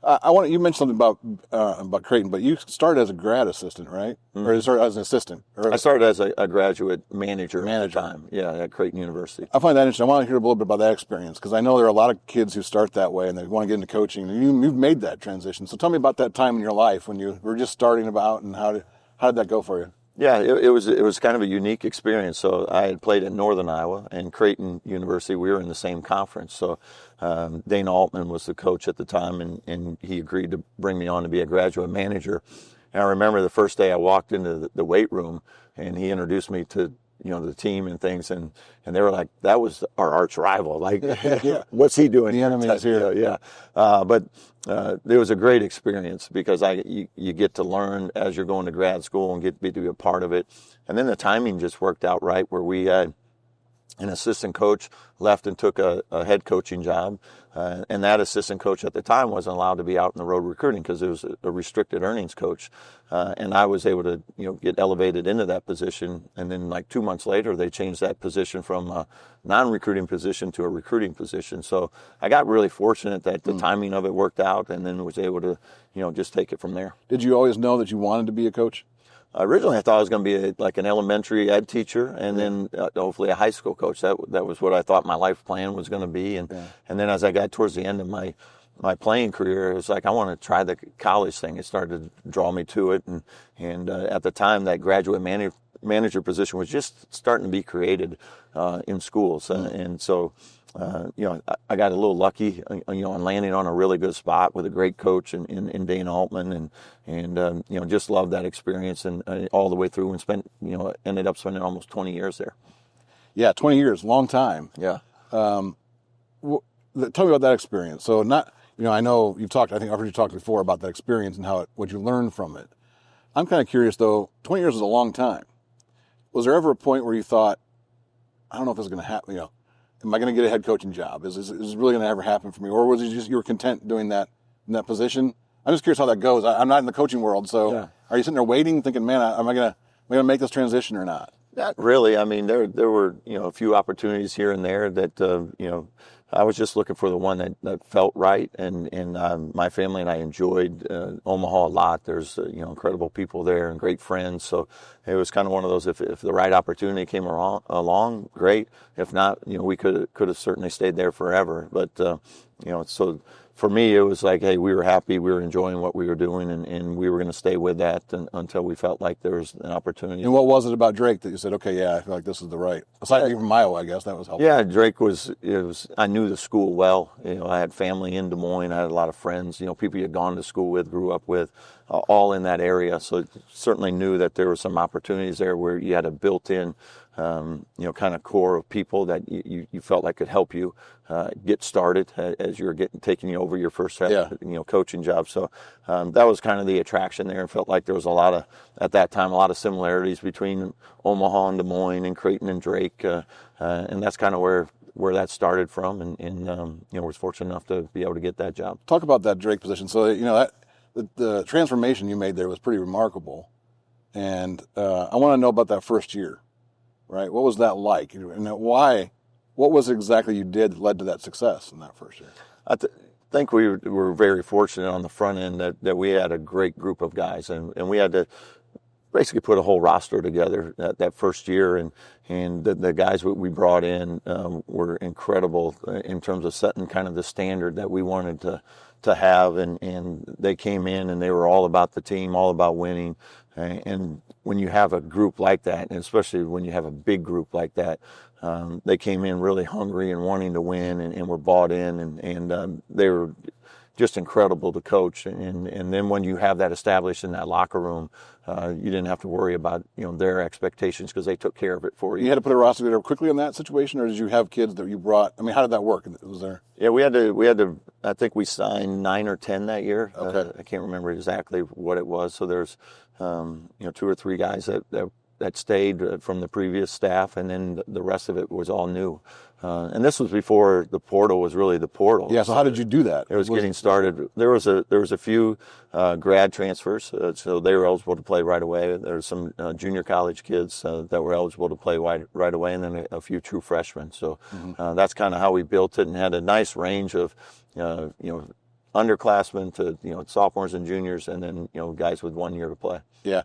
I want you mentioned something about Creighton, but you started as a grad assistant, right? Mm-hmm. Or you started as an assistant? I started as a graduate manager at the time, at Creighton University. I find that interesting. I want to hear a little bit about that experience because I know there are a lot of kids who start that way and they want to get into coaching. And you've made that transition. So tell me about that time in your life when you were just starting about and how did that go for you? Yeah, it was kind of a unique experience. So I had played at Northern Iowa and Creighton University. We were in the same conference. So Dana Altman was the coach at the time, and he agreed to bring me on to be a graduate manager. And I remember the first day I walked into the weight room, and he introduced me to the team and things, and they were like, that was our arch rival. Like, what's he doing? The enemy is here. Yeah. But it was a great experience because you get to learn as you're going to grad school and get to be a part of it. And then the timing just worked out right where we had an assistant coach left and took a head coaching job. And that assistant coach at the time wasn't allowed to be out in the road recruiting because it was a restricted earnings coach. And I was able to, get elevated into that position. And then like 2 months later, they changed that position from a non-recruiting position to a recruiting position. So I got really fortunate that the timing of it worked out and then was able to, just take it from there. Did you always know that you wanted to be a coach? Originally, I thought I was going to be like an elementary ed teacher and then hopefully a high school coach. That was what I thought my life plan was going to be. And then as I got towards the end of my playing career, it was like I want to try the college thing. It started to draw me to it. And at the time, that graduate manager position was just starting to be created in schools. And so, I got a little lucky, on landing on a really good spot with a great coach in Dana Altman and just loved that experience and all the way through and ended up spending almost 20 years there. Yeah, 20 years, long time. Yeah. Tell me about that experience. So I know you've talked, I think I've heard you talk before about that experience and what you learned from it. I'm kind of curious though, 20 years is a long time. Was there ever a point where you thought, I don't know if this is going to happen, am I going to get a head coaching job? Is this really going to ever happen for me? Or was it just you were content doing that in that position? I'm just curious how that goes. I'm not in the coaching world, so Are you sitting there waiting, thinking, man, am I going to make this transition or not? Not really. I mean, there were a few opportunities here and there that I was just looking for the one that felt right, and my family and I enjoyed Omaha a lot. There's incredible people there and great friends, so it was kind of one of those. If the right opportunity came along, great. If not, we could have certainly stayed there forever. But so for me, it was like, hey, we were happy, we were enjoying what we were doing, and we were going to stay with that until we felt like there was an opportunity. And what was it about Drake that you said, okay, I feel like this is the right? Aside from Iowa, I guess that was helpful. Yeah, Drake I knew the school well. I had family in Des Moines. I had a lot of friends, people you had gone to school with, grew up with, all in that area. So certainly knew that there were some opportunities there where you had a built-in kind of core of people that you felt like could help you get started as you're taking you over your first coaching job. So that was kind of the attraction there. It felt like there was at that time, a lot of similarities between Omaha and Des Moines and Creighton and Drake. And that's kind of where that started from. And was fortunate enough to be able to get that job. Talk about that Drake position. So, the transformation you made there was pretty remarkable. And I want to know about that first year. Right? What was that like? And why? What was it exactly you did that led to that success in that first year? I think we were very fortunate on the front end that we had a great group of guys, and we had to basically put a whole roster together that first year, and the guys that we brought in were incredible in terms of setting kind of the standard that we wanted to have, and they came in and they were all about the team, all about winning. And when you have a group like that, and especially when you have a big group like that, they came in really hungry and wanting to win and were bought in, and they were just incredible to coach. And then when you have that established in that locker room, you didn't have to worry about their expectations because they took care of it for you. You had to put a roster together quickly in that situation, or did you have kids that you brought? I mean, how did that work? Was there? Yeah, we had to. I think we signed 9 or 10 that year. Okay. I can't remember exactly what it was. So there's 2 or 3 guys that stayed from the previous staff, and then the rest of it was all new. And this was before the portal was really the portal. Yeah. So how did you do that? It was getting started. There was a few grad transfers, so they were eligible to play right away. There were some junior college kids that were eligible to play right away, and then a few true freshmen. So that's kind of how we built it, and had a nice range of underclassmen to sophomores and juniors, and then guys with 1 year to play. Yeah.